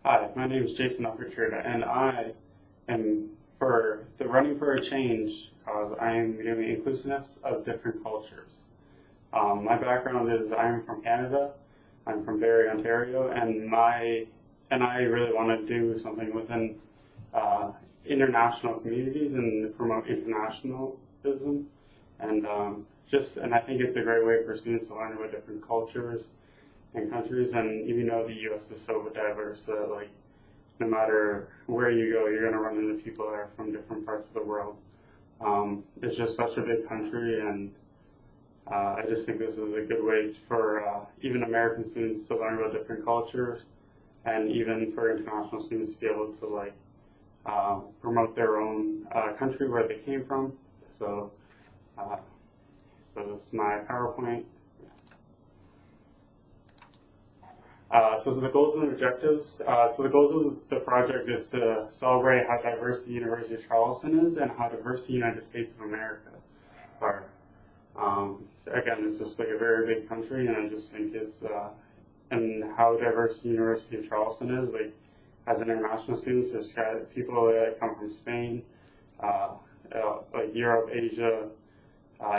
Hi, my name is Jason Uprichard, and I am for the Running for a Change cause. I am doing inclusiveness of different cultures. My background is I am from Canada. I'm from Barrie, Ontario, and I really want to do something within international communities and promote internationalism, and and I think it's a great way for students to learn about different cultures and countries. And even though the U.S. is so diverse that no matter where you go, you're going to run into people that are from different parts of the world. It's just such a big country, and I just think this is a good way for even American students to learn about different cultures, and even for international students to be able to promote their own country where they came from. So, this is my PowerPoint. So the goals and objectives. So the goals of the project is to celebrate how diverse the University of Charleston is and how diverse the United States of America are. So again, it's just like a very big country, and I just think it's and how diverse the University of Charleston is. Like as international students, there's people that come from Spain, like Europe, Asia,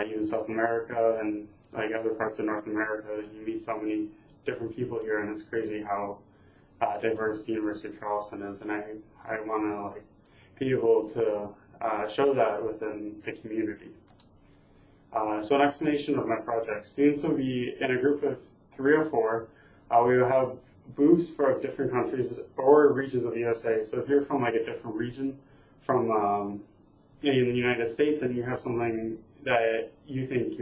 even South America, and like other parts of North America. You meet so many different people here, and it's crazy how diverse the University of Charleston is, and I want to be able to show that within the community. So an explanation of my project. Students will be in a group of 3 or 4. We will have booths for different countries or regions of the USA. So if you're from a different region from in the United States, then you have something that you think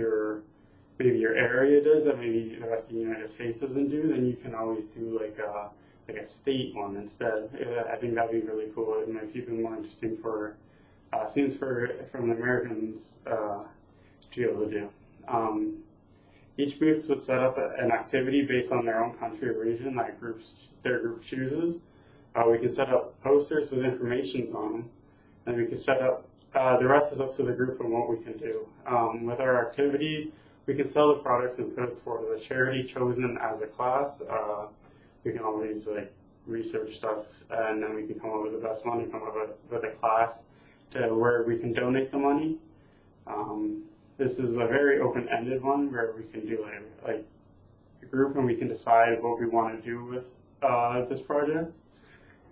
maybe your area does that maybe the rest of the United States doesn't do, then you can always do like a state one instead. I think that'd be really cool. It might be even more interesting for students from the Americans to be able to do. Each booth would set up an activity based on their own country or region that their group chooses. We can set up posters with information on them, and we can set up, the rest is up to the group and what we can do. With our activity, we can sell the products and put it toward the charity chosen as a class. We can always research stuff, and then we can come up with the best one and come up with a class to where we can donate the money. This is a very open-ended one where we can do like a group, and we can decide what we want to do with this project.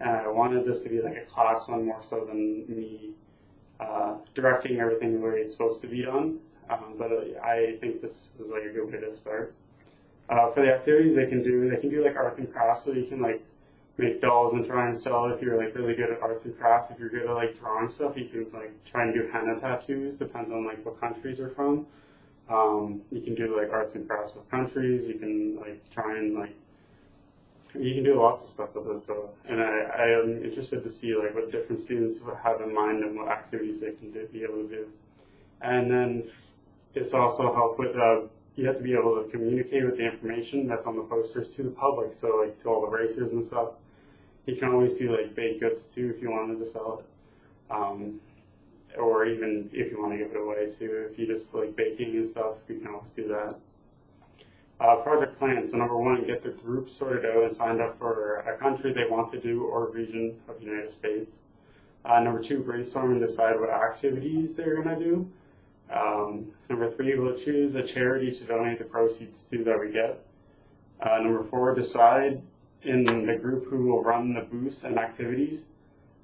And I wanted this to be like a class one more so than me directing everything the way it's supposed to be done. But I think this is like a good way to start. For the activities they can do like arts and crafts, so you can make dolls and try and sell if you're really good at arts and crafts. If you're good at drawing stuff, you can try and do henna tattoos, depends on what countries you're from. You can do arts and crafts with countries, you can try and you can do lots of stuff with this. So, and I am interested to see what different students have in mind and what activities they can be able to do. And then it's also help with, you have to be able to communicate with the information that's on the posters to the public. So to all the racers and stuff. You can always do baked goods too if you wanted to sell it. Or even if you want to give it away too. If you just like baking and stuff, you can always do that. Project plan. So number 1, get the group sorted out and signed up for a country they want to do or region of the United States. Number 2, brainstorm and decide what activities they're going to do. Number 3, we'll choose a charity to donate the proceeds to that we get. Number 4, decide in the group who will run the booths and activities.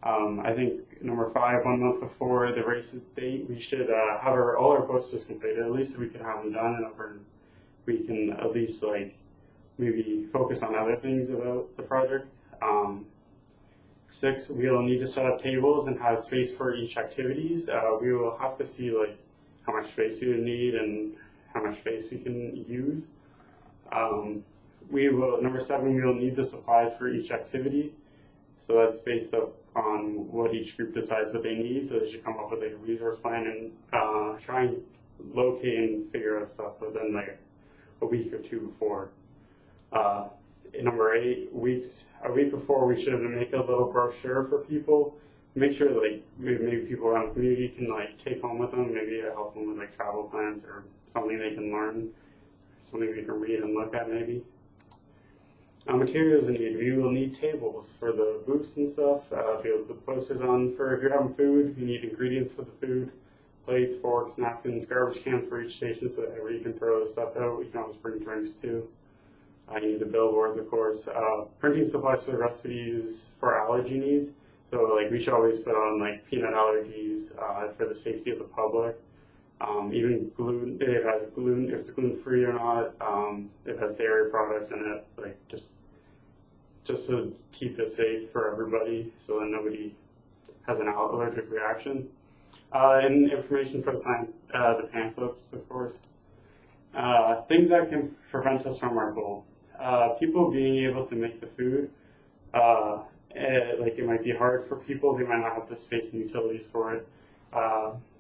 I think number 5, 1 month before the race date, we should have all our posters completed. At least we can have them done, and we can at least maybe focus on other things about the project. 6, we'll need to set up tables and have space for each activities. We will have to see how much space we would need and how much space we can use. Number 7, we will need the supplies for each activity. So that's based up on what each group decides what they need. So they should come up with a resource plan and try and locate and figure out stuff within a week or 2 before. Number 8, a week before, we should make a little brochure for people. Make sure maybe people around the community can take home with them. Maybe help them with travel plans or something they can learn, something they can read and look at maybe. Materials needed. We will need tables for the booths and stuff. Be able to put posters on for if you're having food. You need ingredients for the food, plates, forks, napkins, garbage cans for each station so that everybody can throw the stuff out. You can always bring drinks too. You need the billboards, of course. Printing supplies for the rest of use for allergy needs. So like we should always put on like peanut allergies for the safety of the public. Even gluten, if it has gluten, if it's gluten free or not, if it has dairy products in it, like just to keep it safe for everybody, so that nobody has an allergic reaction. And information for the pamphlets, of course. Things that can prevent us from our goal. People being able to make the food. Like it might be hard for people; they might not have the space and utilities for it.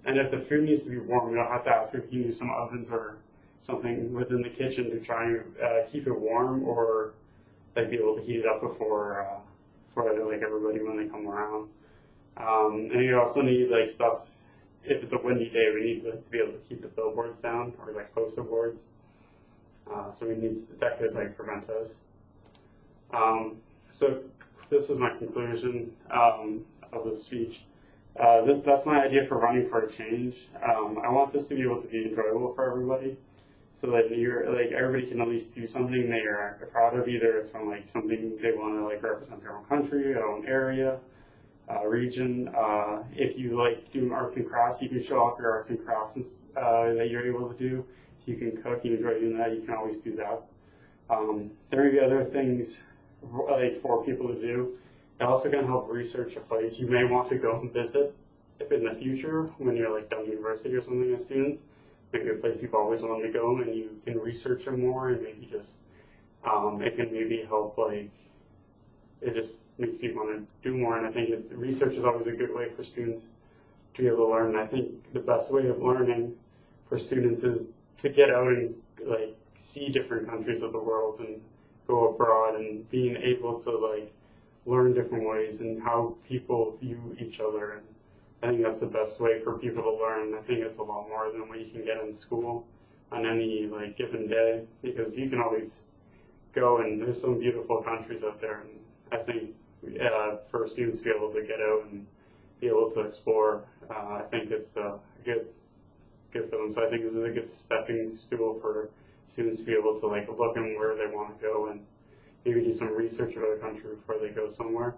And if the food needs to be warm, you'll have to ask if you can use some ovens or something within the kitchen to try and keep it warm, or like be able to heat it up before for like everybody when they come around. And you also need like stuff. If it's a windy day, we need to be able to keep the billboards down or like poster boards. So we need that could like prevent us. So this is my conclusion of the speech. That's my idea for running for a change. I want this to be able to be enjoyable for everybody, so that everybody can at least do something they are proud of. Either it's from like something they want to like represent their own country, their own area, region. If you like doing arts and crafts, you can show off your arts and crafts that you're able to do. If you can cook, you enjoy doing that, you can always do that. There may be other things like for people to do. It also can help research a place you may want to go and visit if in the future when you're like done university or something as students. Maybe a place you've always wanted to go and you can research it more, and maybe just it can maybe help, like it just makes you want to do more. And I think research is always a good way for students to be able to learn. And I think the best way of learning for students is to get out and like see different countries of the world and go abroad, and being able to like learn different ways and how people view each other. And I think that's the best way for people to learn. I think it's a lot more than what you can get in school on any like given day, because you can always go and there's some beautiful countries out there. And I think for students to be able to get out and be able to explore, I think it's a good for them. So I think this is a good stepping stool for students to be able to like look in where they want to go and maybe do some research about a country before they go somewhere.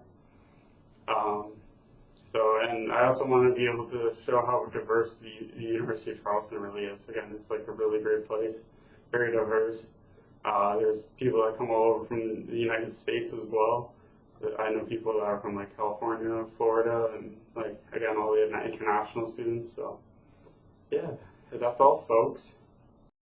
And I also want to be able to show how diverse the University of Charleston really is. Again, it's like a really great place, very diverse. There's people that come all over from the United States as well. I know people that are from like California, Florida, and like again all the international students. So yeah, that's all, folks.